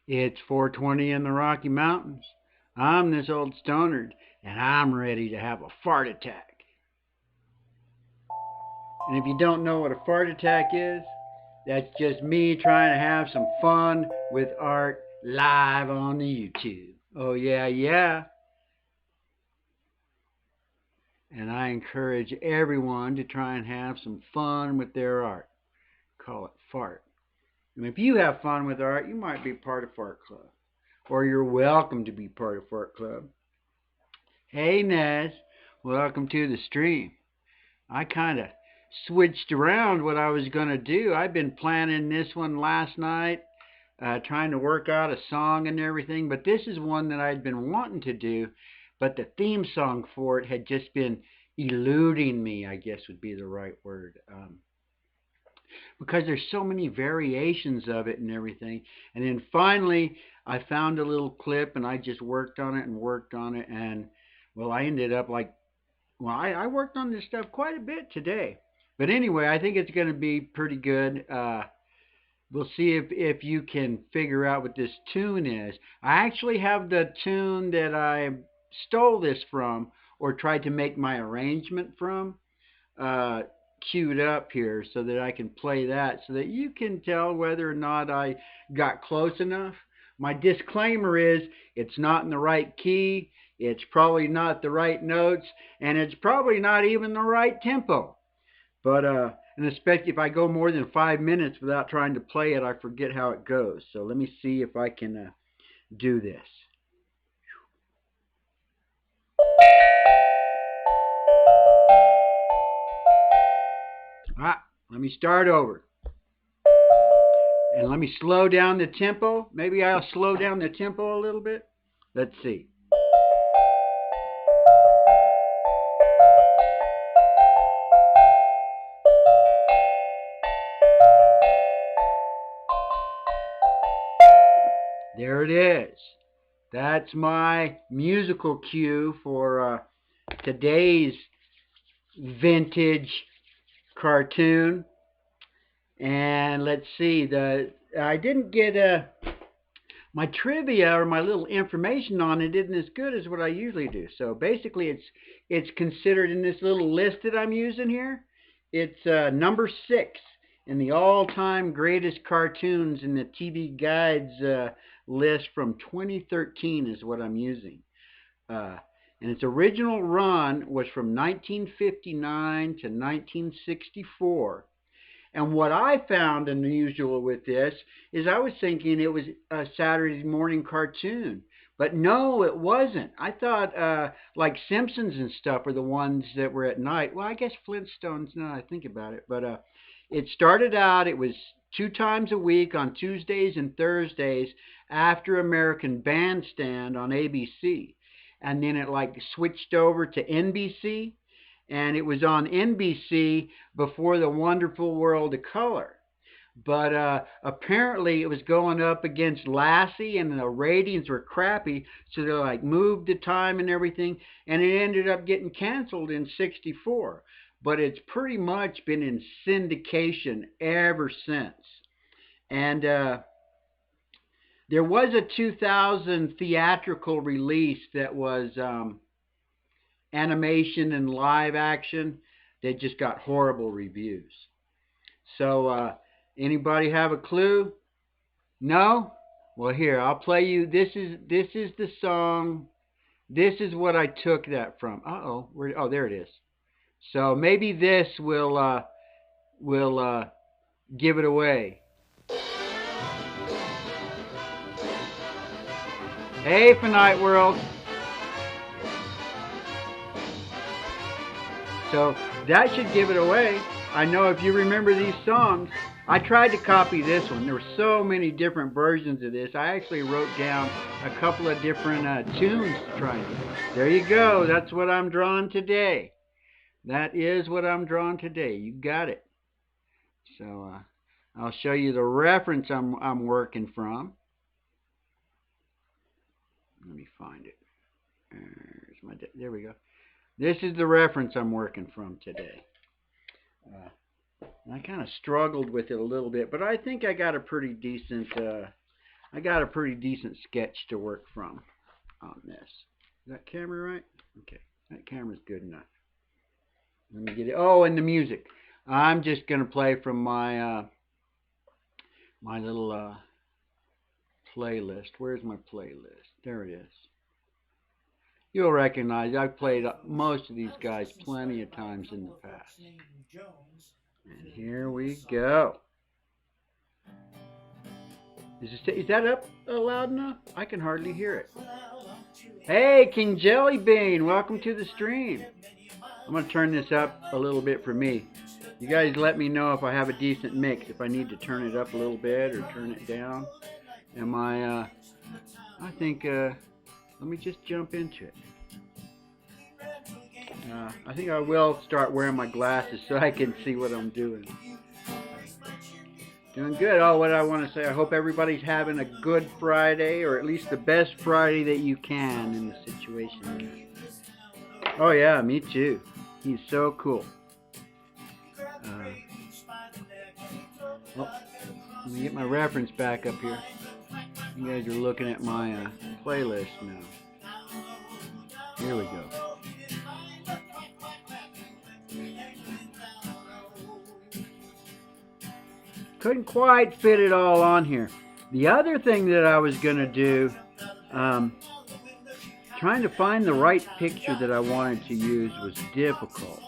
It's 4:20 in the Rocky Mountains. I'm this old stoner, and I'm ready to have a fart attack. And if you don't know what a fart attack is, that's just me trying to have some fun with art live on the YouTube. Oh, yeah, yeah. And I encourage everyone to try and have some fun with their art. Call it fart. And if you have fun with art, you might be part of Fart Club. Or you're welcome to be part of Fart Club. Hey, Nez. Welcome to the stream. I kind of switched around what I was going to do. I've been planning this one last night, trying to work out a song and everything, but this is one that I'd been wanting to do, but the theme song for it had just been eluding me, I guess would be the right word. Because there's so many variations of it and everything. And then finally, I found a little clip and I just worked on it and worked on it. And well, I ended up like, well, I worked on this stuff quite a bit today. But anyway, I think it's going to be pretty good. We'll see if you can figure out what this tune is. I actually have the tune that I stole this from or tried to make my arrangement from. Uh, Queued up here so that I can play that so that you can tell whether or not I got close enough. My disclaimer is it's not in the right key, it's probably not the right notes, and it's probably not even the right tempo. But and especially if I go more than 5 minutes without trying to play it, I forget how it goes. So let me see if I can do this. Let me start over. And let me slow down the tempo. Maybe I'll slow down the tempo a little bit. Let's see. There it is. That's my musical cue for today's vintage cartoon. And let's see, I didn't get my trivia or my little information on it isn't as good as what I usually do. So basically, it's considered in this little list that I'm using here. It's number 6 in the all-time greatest cartoons in the TV Guides list from 2013 is what I'm using. Uh, and its original run was from 1959 to 1964. And what I found unusual with this is I was thinking it was a Saturday morning cartoon. But no, it wasn't. I thought like Simpsons and stuff were the ones that were at night. Well, I guess Flintstones, now I think about it. But it started out, it was 2 times a week on Tuesdays and Thursdays after American Bandstand on ABC. And then it like switched over to NBC, and it was on NBC before The Wonderful World of Color. But apparently it was going up against Lassie, and the ratings were crappy, so they like moved the time and everything, and it ended up getting canceled in '64. But it's pretty much been in syndication ever since. And there was a 2000 theatrical release that was animation and live action that just got horrible reviews. So, anybody have a clue? No? Well, here I'll play you. This is the song. This is what I took that from. Oh, there it is. So maybe this will give it away. Hey, Finite World. So that should give it away. I know if you remember these songs, I tried to copy this one. There were so many different versions of this. I actually wrote down a couple of different tunes to try and do. There you go. That's what I'm drawing today. That is what I'm drawing today. You got it. So I'll show you the reference I'm working from. Let me find it. There we go. This is the reference I'm working from today. I kind of struggled with it a little bit, but I think I got a pretty decent I got a pretty decent sketch to work from on this. Is that camera right? Okay, that camera's good enough. Let me get it. Oh, and the music. I'm just gonna play from my my little playlist. Where's my playlist? There it is. You'll recognize I've played most of these guys plenty of times in the past. And here we go. Is that up loud enough? I can hardly hear it. Hey, King Jellybean, welcome to the stream. I'm going to turn this up a little bit for me. You guys let me know if I have a decent mix, if I need to turn it up a little bit or turn it down. I think, let me just jump into it. I think I will start wearing my glasses so I can see what I'm doing. Doing good. Oh, what I want to say, I hope everybody's having a good Friday, or at least the best Friday that you can in the situation. Oh yeah, me too. He's so cool. Let me get my reference back up here. You guys are looking at my playlist now. Here we go. Couldn't quite fit it all on here. The other thing that I was going to do, trying to find the right picture that I wanted to use was difficult.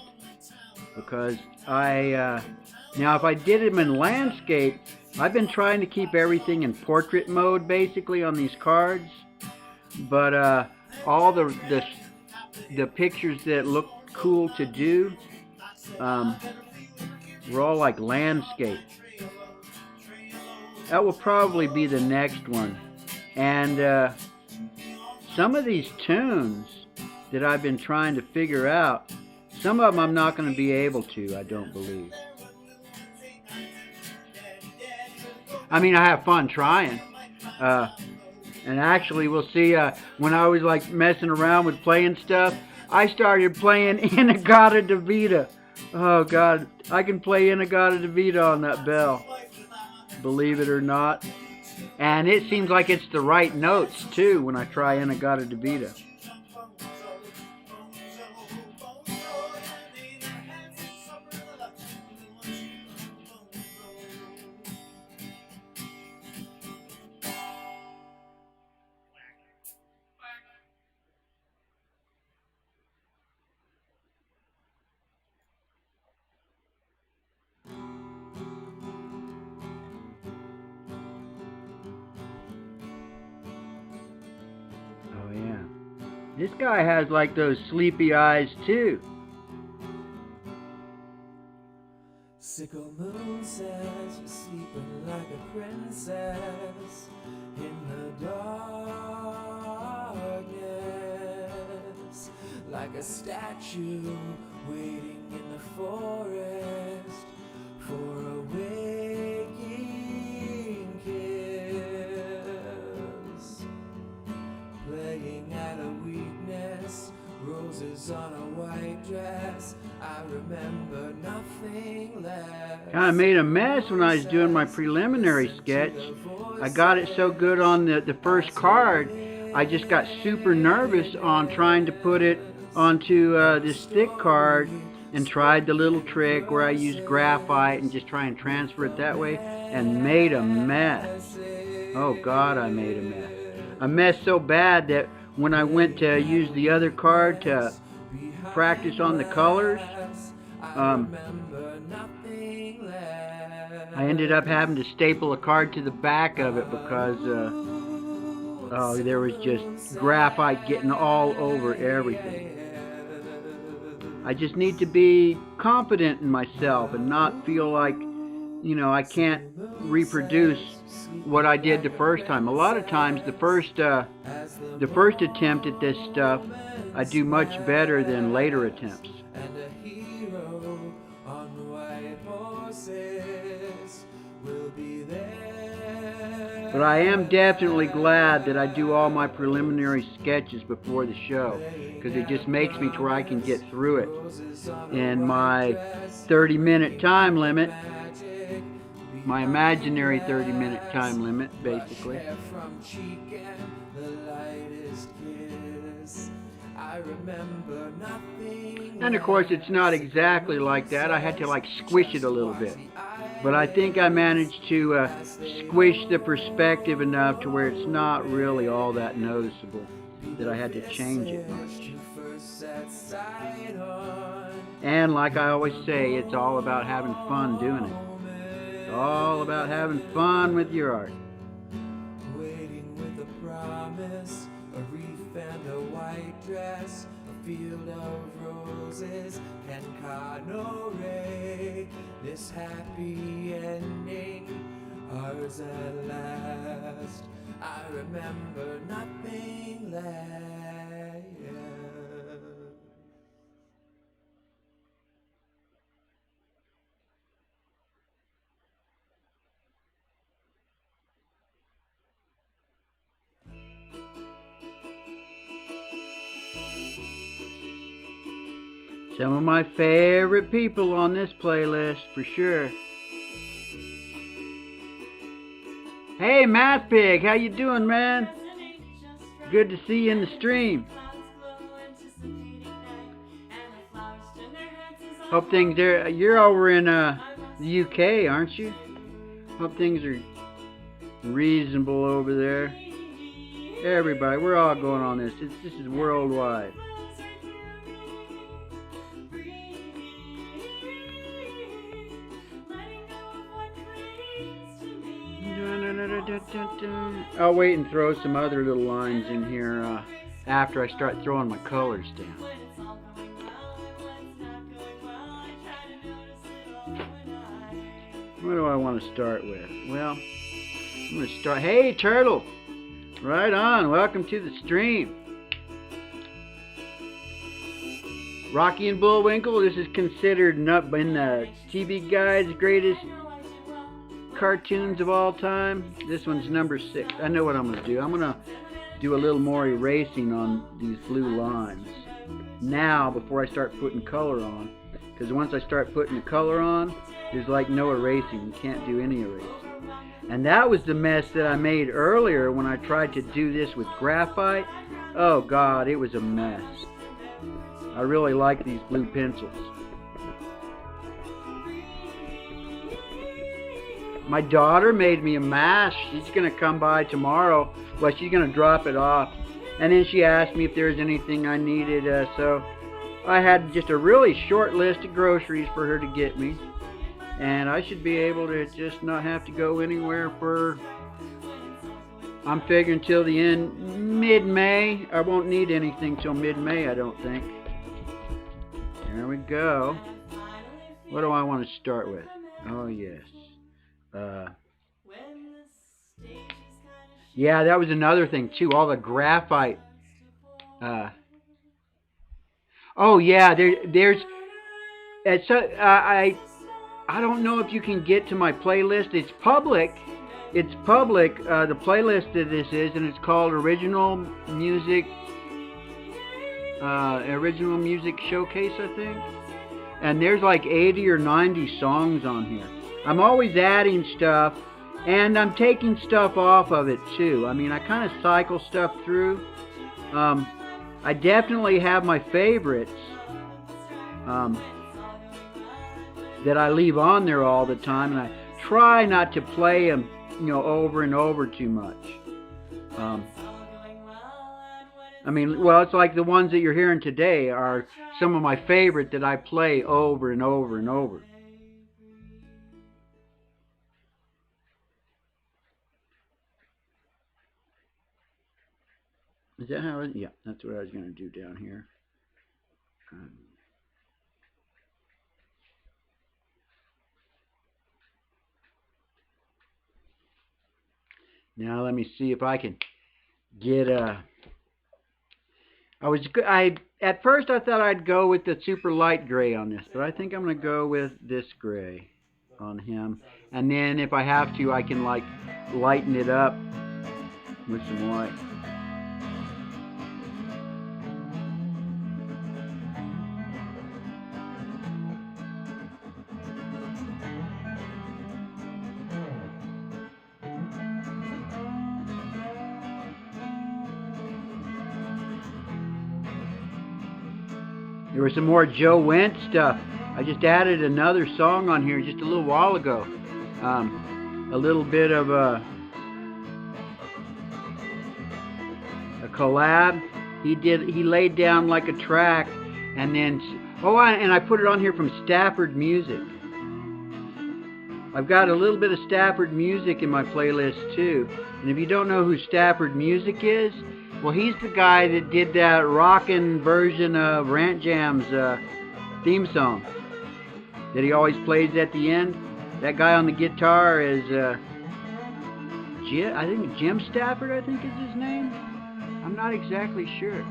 Because now if I did them in landscape, I've been trying to keep everything in portrait mode basically on these cards. But all the pictures that look cool to do were all like landscape. That will probably be the next one. And some of these tunes that I've been trying to figure out, some of them I'm not going to be able to, I don't believe. I mean, I have fun trying. And actually, we'll see, when I was like messing around with playing stuff, I started playing In-A-Gadda-Da-Vida. Oh God, I can play In-A-Gadda-Da-Vida on that bell. Believe it or not. And it seems like it's the right notes too when I try In-A-Gadda-Da-Vida. This guy has like those sleepy eyes too. Sickle moon says you're sleeping like a princess in the darkness, like a statue waiting in the forest for a waking kiss, playing at a weakness, roses on a white dress. I remember nothing less. Kind of made a mess when I was doing my preliminary sketch. I got it so good on the first card, I just got super nervous on trying to put it onto this thick card, and tried the little trick where I used graphite and just try and transfer it that way, and made a mess. Oh God, I made a mess. A mess so bad that when I went to use the other card to practice on the colors, I ended up having to staple a card to the back of it because there was just graphite getting all over everything. I just need to be confident in myself and not feel like, I can't reproduce what I did the first time. A lot of times the first attempt at this stuff, I do much better than later attempts. But I am definitely glad that I do all my preliminary sketches before the show, because it just makes me to where I can get through it in my 30-minute time limit. my imaginary 30-minute time limit, basically. From cheek and the lightest kiss. I remember nothing. And of course, it's not exactly like that. I had to like squish it a little bit. But I think I managed to squish the perspective enough to where it's not really all that noticeable that I had to change it much. And like I always say, it's all about having fun doing it. It's all about having fun with your art. Waiting with a promise, a wreath and a white dress, a field of roses, can Canore this happy ending, ours at last. I remember nothing less. Some of my favorite people on this playlist, for sure. Hey, Math Pig, how you doing, man? Good to see you in the stream. Hope things there. You're over in the UK, aren't you? Hope things are reasonable over there. Everybody, we're all going on this. This is worldwide. I'll wait and throw some other little lines in here after I start throwing my colors down. What do I want to start with? Well, I'm going to start... Hey, Turtle! Right on. Welcome to the stream. Rocky and Bullwinkle, this is considered in the TV Guide's greatest cartoons of all time. This one's number 6. I know what I'm going to do. I'm going to do a little more erasing on these blue lines now before I start putting color on. Because once I start putting the color on, there's like no erasing. You can't do any erasing. And that was the mess that I made earlier when I tried to do this with graphite. Oh God, it was a mess. I really like these blue pencils. My daughter made me a mask. She's going to come by tomorrow. Well, she's going to drop it off. And then she asked me if there was anything I needed. So I had just a really short list of groceries for her to get me. And I should be able to just not have to go anywhere for, I'm figuring till the end, mid-May. I won't need anything till mid-May, I don't think. There we go. What do I want to start with? Oh, yes. Yeah, that was another thing too. All the graphite. Oh yeah, there's. It's I don't know if you can get to my playlist. It's public. It's public. The playlist that this is, and it's called Original Music. Original Music Showcase, I think. And there's like 80 or 90 songs on here. I'm always adding stuff, and I'm taking stuff off of it too. I mean, I kind of cycle stuff through. I definitely have my favorites that I leave on there all the time, and I try not to play them, over and over too much. I mean, well, it's like the ones that you're hearing today are some of my favorite that I play over and over and over. Is that how it? Yeah, that's what I was going to do down here. Now let me see if I can get at first I thought I'd go with the super light gray on this, but I think I'm going to go with this gray on him. And then if I have to, I can like lighten it up with some white. There was some more Joe Wentz stuff. I just added another song on here just a little while ago. A little bit of a collab. He laid down like a track, and then I put it on here from Stafford Music. I've got a little bit of Stafford Music in my playlist too. And if you don't know who Stafford Music is, well, he's the guy that did that rockin' version of Rant Jam's theme song that he always plays at the end. That guy on the guitar is I think Jim Stafford, I think is his name. I'm not exactly sure.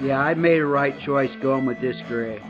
Yeah, I made a right choice going with this gray.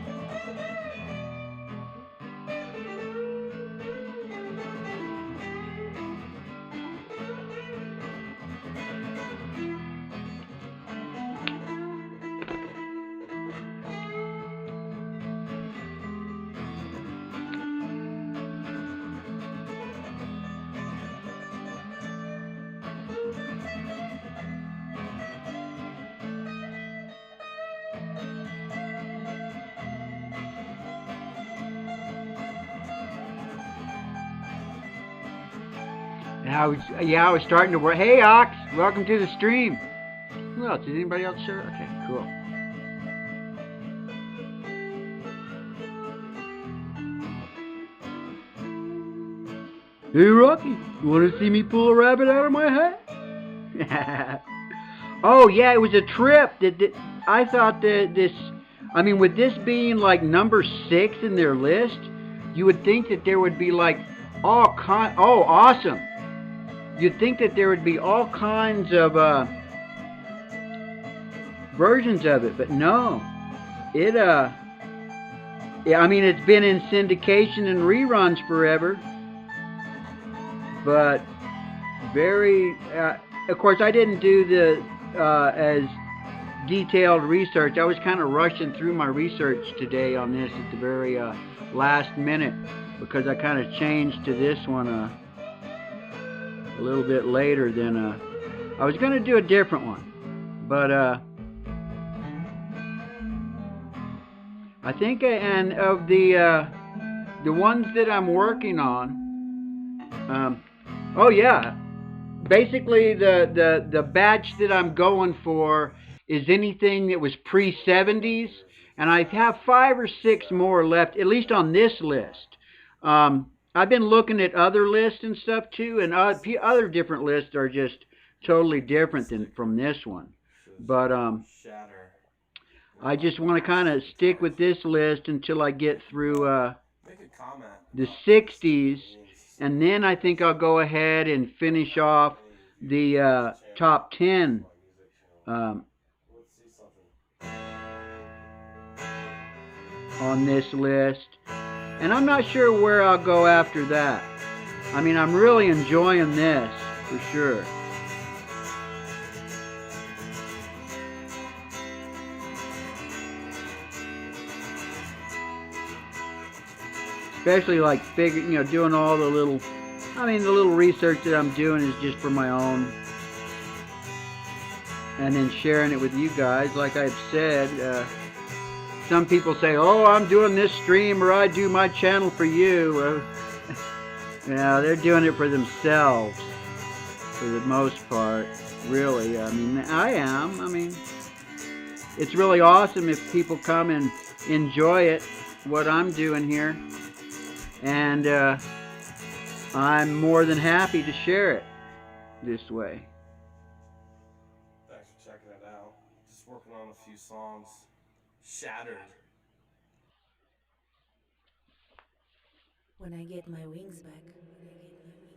And I was starting to work. Hey, Ox, welcome to the stream. Who else? Did anybody else show? Okay, cool. Hey, Rocky, you want to see me pull a rabbit out of my hat? Oh, yeah, it was a trip. I thought that with this being like number 6 in their list, you would think that there would be like oh, awesome. You'd think that there would be all kinds of versions of it, but no. It's been in syndication and reruns forever, but very, of course, I didn't do the as detailed research. I was kind of rushing through my research today on this at the very last minute, because I kind of changed to this one a little bit later than I was going to do a different one, but I think, and of the ones that I'm working on, oh yeah, basically the batch that I'm going for is anything that was pre-70s, and I have 5 or 6 more left, at least on this list. I've been looking at other lists and stuff too, and other different lists are just totally different from this one. But I just want to kind of stick with this list until I get through the 60s, and then I think I'll go ahead and finish off the top 10 on this list. And I'm not sure where I'll go after that. I'm really enjoying this, for sure. Especially like doing all the little, the little research that I'm doing is just for my own. And then sharing it with you guys, like I've said. Some people say, oh, I'm doing this stream, or I do my channel for you. They're doing it for themselves, for the most part, really. I am. It's really awesome if people come and enjoy it, what I'm doing here. And I'm more than happy to share it this way. Thanks for checking it out. Just working on a few songs. Shattered. When I get my wings back,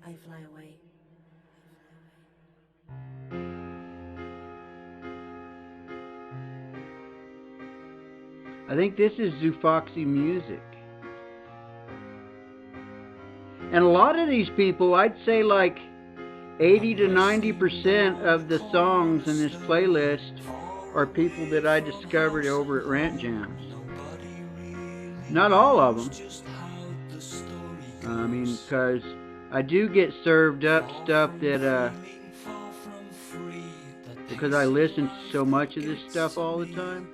I fly away. I think this is Zoofoxy Music. And a lot of these people, I'd say like 80 to 90% of the songs in this playlist are people that I discovered over at Rant Jams. Not all of them. I mean, because I do get served up stuff that, because I listen to so much of this stuff all the time,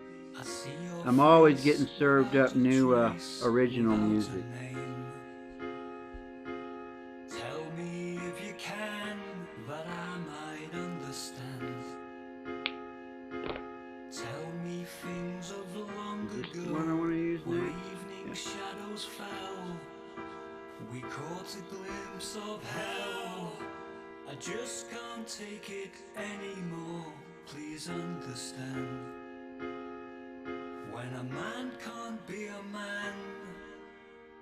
I'm always getting served up new original music. Tell me if you can, that I might understand. Tell me things of long Is this ago, the one I want to use where next? evening shadows fell. We caught a glimpse of hell. I just can't take it anymore. Please understand. When a man can't be a man,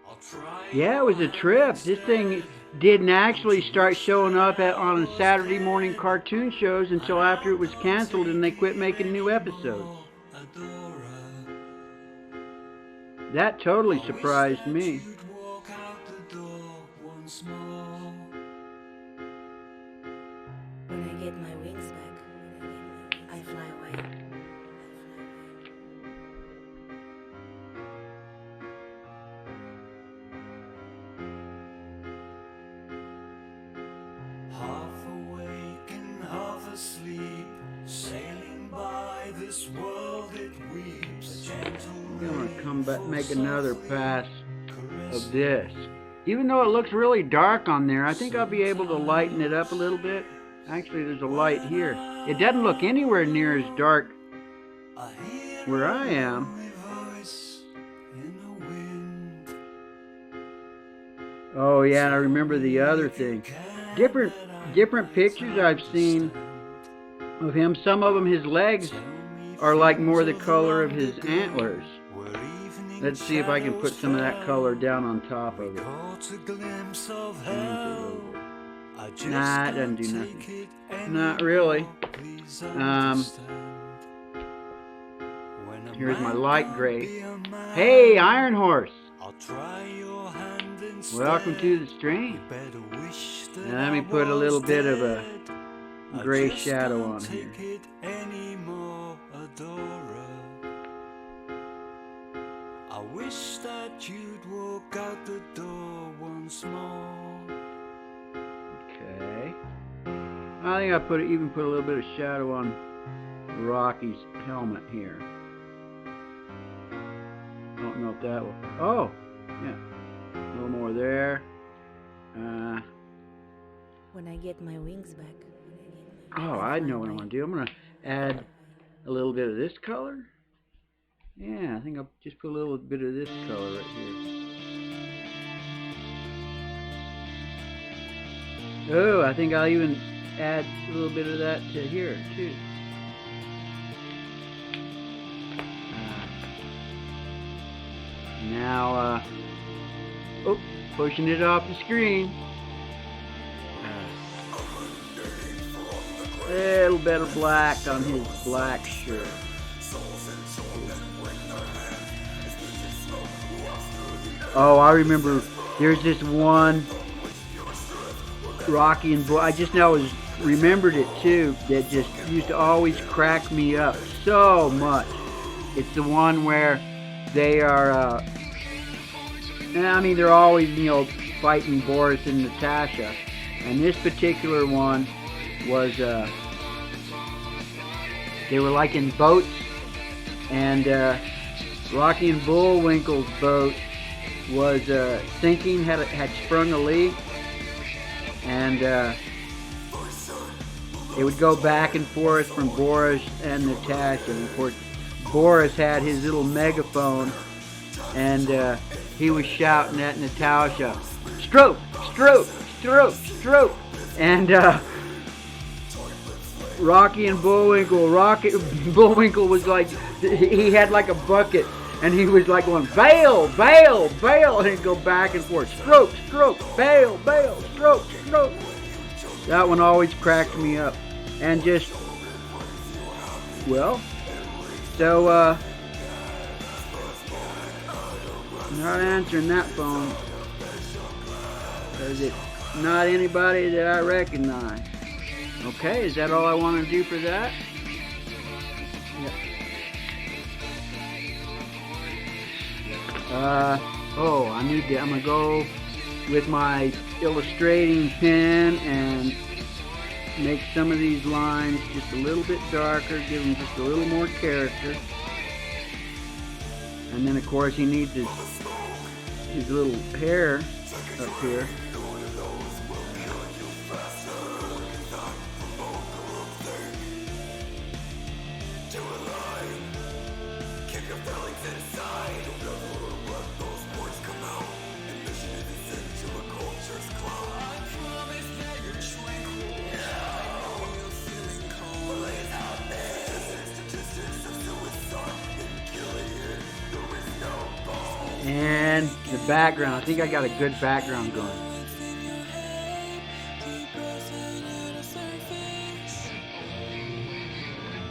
I'll try. Yeah, it was a trip. This thing didn't actually start showing up on Saturday morning cartoon shows until after it was canceled and they quit making new episodes. That totally surprised me. When I get my wings back, I fly away. Half awake and half asleep, sailing by this world it weeps. I'm gonna come back, make another pass of this. Even though it looks really dark on there, I think I'll be able to lighten it up a little bit. Actually, there's a light here. It doesn't look anywhere near as dark where I am. Oh yeah, and I remember the other thing. Different pictures I've seen of him. Some of them, his legs are like more the color of his antlers. Let's see if I can put some of that color down on top of it. Nah, it doesn't do nothing. Not really. Here's my light gray. Hey, Iron Horse! Welcome to the stream. Now let me put a little bit of a gray shadow on here. I wish that you'd walk out the door once more. Okay. I think I even put a little bit of shadow on Rocky's helmet here. I don't know if that will. Oh, yeah. A little more there. When I get my wings back. Oh, I know what I'm going to do. I'm going to add a little bit of this color. Yeah, I think I'll just put a little bit of this color right here. Oh, I think I'll even add a little bit of that to here, too. Now, oh, pushing it off the screen. A little bit of black on his black shirt. Oh, I remember there's this one Rocky and Bull. I just now remembered it too. That just used to always crack me up so much. It's the one where they are. I mean, they're always, fighting Boris and Natasha. And this particular one was, they were like in boats, and Rocky and Bullwinkle's boat was sinking, had sprung a leak, and it would go back and forth from Boris and Natasha. And of course, Boris had his little megaphone, and he was shouting at Natasha, "Stroke, stroke, stroke, stroke," and Rocky and Bullwinkle. Bullwinkle was like, he had like a bucket, and he was like going, "Bail, bail, bail," and he'd go back and forth, "Stroke, stroke, bail, bail, stroke, stroke." That one always cracked me up, and just, well, so not answering that phone because it's not anybody that I recognize. Okay, is that all I want to do for that? Yep. I'm gonna go with my illustrating pen and make some of these lines just a little bit darker, give them just a little more character. And then of course he needs his little hair up here. And the background, I think I got a good background going.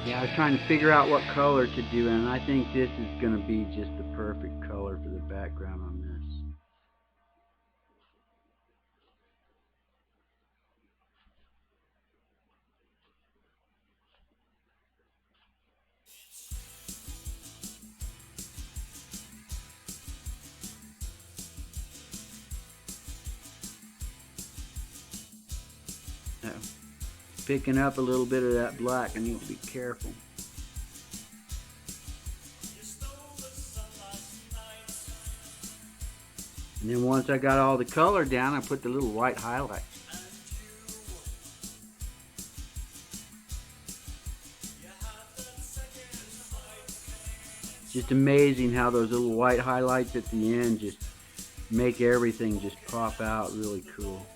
Yeah, I was trying to figure out what color to do, and I think this is going to be just the perfect color for the background on this. Picking up a little bit of that black. I need to be careful. And then once I got all the color down, I put the little white highlight. Just amazing how those little white highlights at the end just make everything just pop out really cool.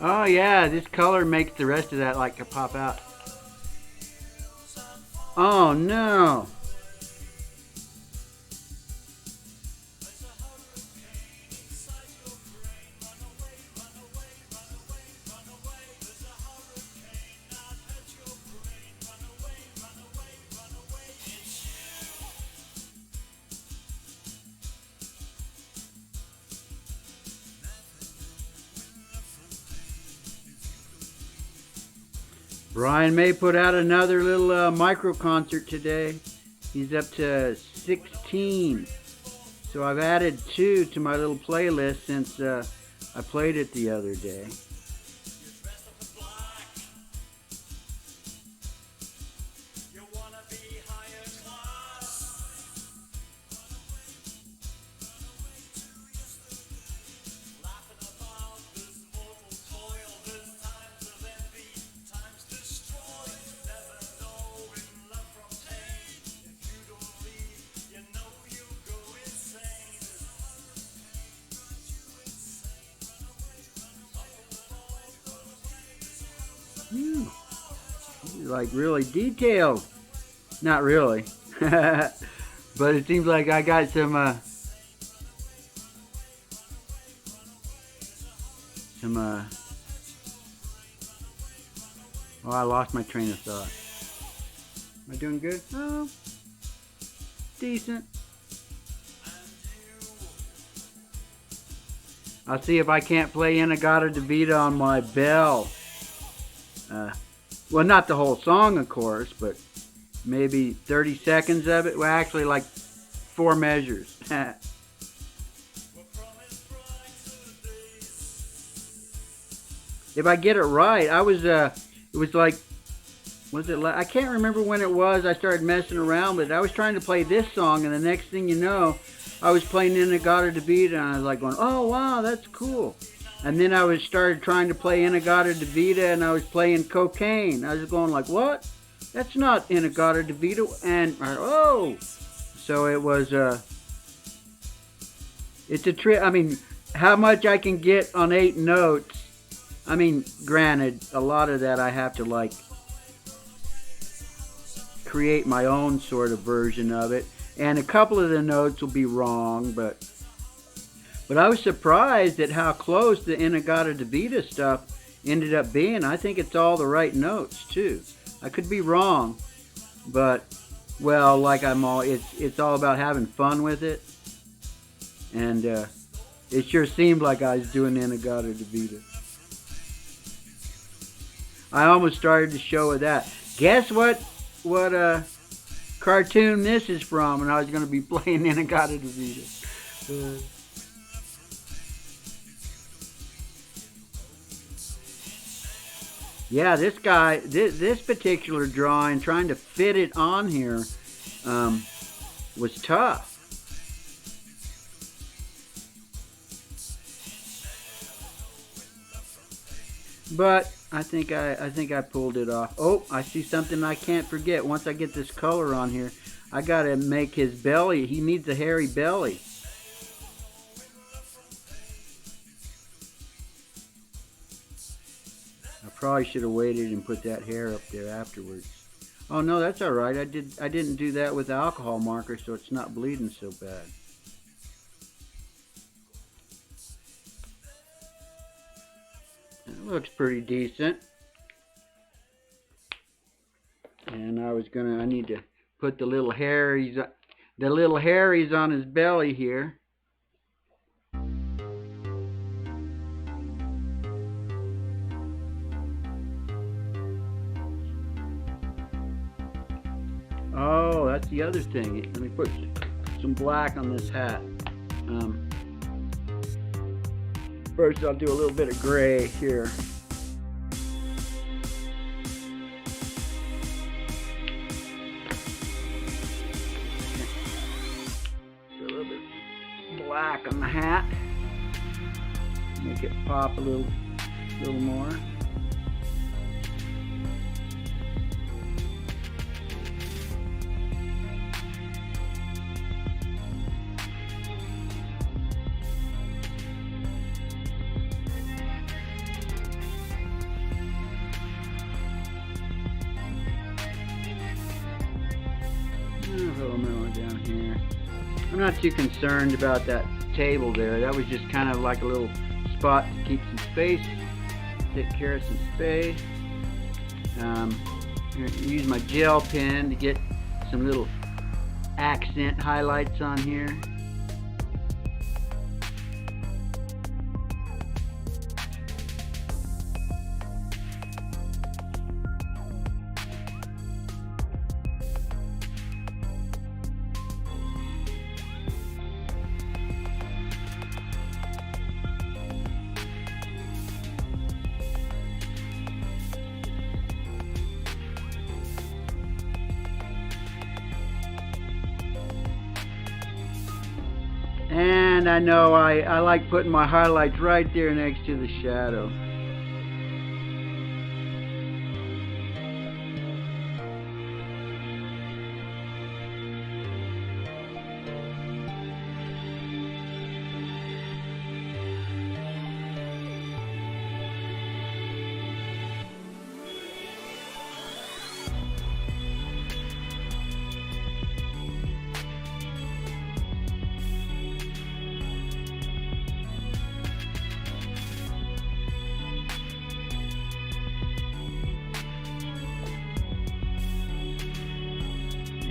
Oh yeah, this color makes the rest of that like to pop out. Oh no! Brian May put out another little micro concert today. He's up to 16. So I've added 2 to my little playlist since I played it the other day. Like really detailed. Not really. But it seems like I got some oh, I lost my train of thought. Am I doing good? Oh, decent. I'll see if I can't play In-A-Gadda-Da-Vida on my bell. Well, not the whole song, of course, but maybe 30 seconds of it. Well, actually, like 4 measures. If I get it right, it was like, I can't remember when it was I started messing around with it. I was trying to play this song, and the next thing you know, I was playing In-A-Gadda-Da-Vida, and I was like going, oh, wow, that's cool. And then I started trying to play In-A-Gadda-Da-Vida, and I was playing Cocaine. I was going like, what? That's not In-A-Gadda-Da-Vida. And, oh! So it was, it's a trick. I mean, how much I can get on 8 notes. I mean, granted, a lot of that I have to, like, create my own sort of version of it. And a couple of the notes will be wrong, but I was surprised at how close the In-A-Gadda-Da-Vida stuff ended up being. I think it's all the right notes too. I could be wrong, but well, like it's all about having fun with it, and it sure seemed like I was doing In-A-Gadda-Da-Vida. I almost started the show with that. Guess what cartoon this is from? And I was going to be playing In-A-Gadda-Da-Vida. Yeah, this guy, this particular drawing, trying to fit it on here, was tough. But I think I pulled it off. Oh, I see something I can't forget. Once I get this color on here, I gotta make his belly. He needs a hairy belly. I probably should have waited and put that hair up there afterwards. Oh no, that's all right. I didn't do that with the alcohol marker, so it's not bleeding so bad. It looks pretty decent. And I need to put the little hairies on his belly here. Oh, that's the other thing. Let me put some black on this hat. First I'll do a little bit of gray here. Do a little bit of black on the hat. Make it pop a little more. A little more down here. I'm not too concerned about that table there. That was just kind of like a little spot to keep some space, take care of some space. Use my gel pen to get some little accent highlights on here. And I know I like putting my highlights right there next to the shadow.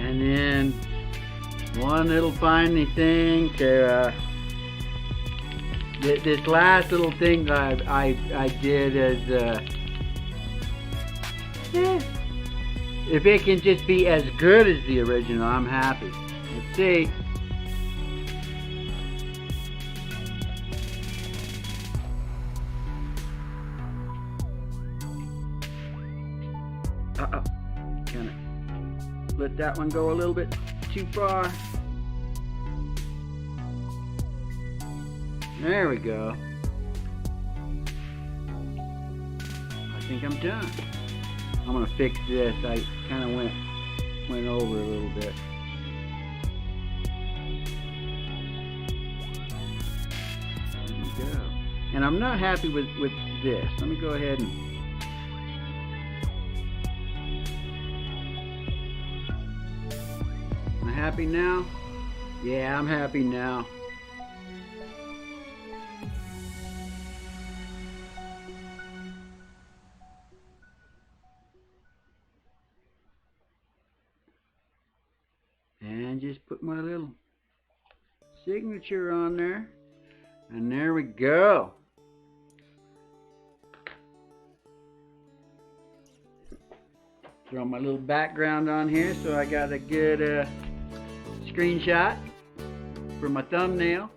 And then one little finally thing to this last little thing that I did is if it can just be as good as the original, I'm happy. Let's see. Kind of let that one go a little bit too far. There we go. I think I'm done. I'm gonna fix this. I kind of went over a little bit. There we go. And I'm not happy with this. Let me go ahead and happy now? Yeah, I'm happy now. And just put my little signature on there. And there we go. Throw my little background on here so I got a good screenshot for my thumbnail.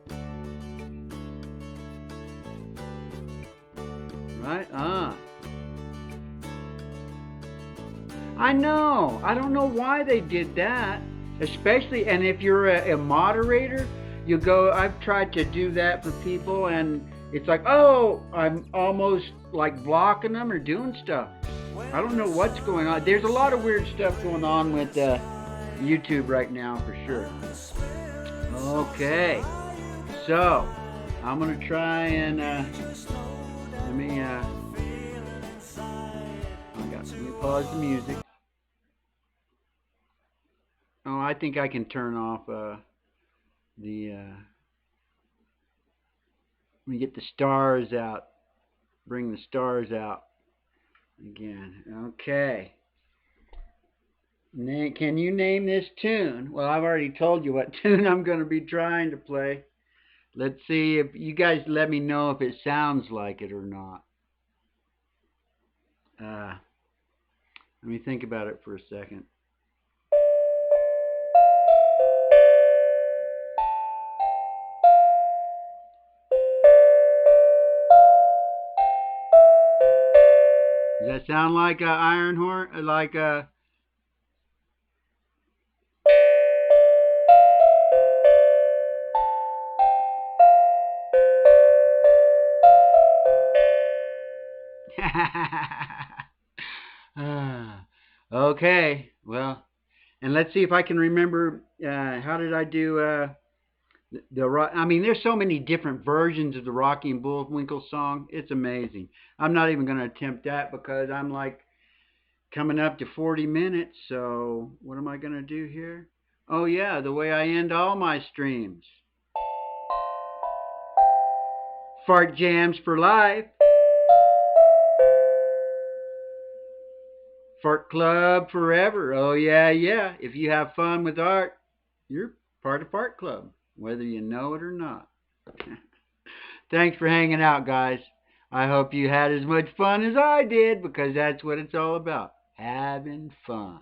Right on. I know. I don't know why they did that. Especially, and if you're a moderator, you go, I've tried to do that for people, and it's like, oh, I'm almost like blocking them or doing stuff. I don't know what's going on. There's a lot of weird stuff going on with YouTube right now for sure. Okay, so I'm gonna try and let me pause the music. Oh, I think I can turn off the let me get the stars out. Bring the stars out again. Okay. Can you name this tune? Well, I've already told you what tune I'm going to be trying to play. Let's see if you guys let me know if it sounds like it or not. Let me think about it for a second. Does that sound like a iron horn? Like a... Okay, well, and let's see if I can remember, how did I do I mean, there's so many different versions of the Rocky and Bullwinkle song. It's amazing. I'm not even going to attempt that because I'm like coming up to 40 minutes. So what am I going to do here? Oh yeah, the way I end all my streams. Fart jams for life. Fart Club forever. Oh yeah, yeah. If you have fun with art, you're part of Fart Club, whether you know it or not. Thanks for hanging out, guys. I hope you had as much fun as I did because that's what it's all about. Having fun.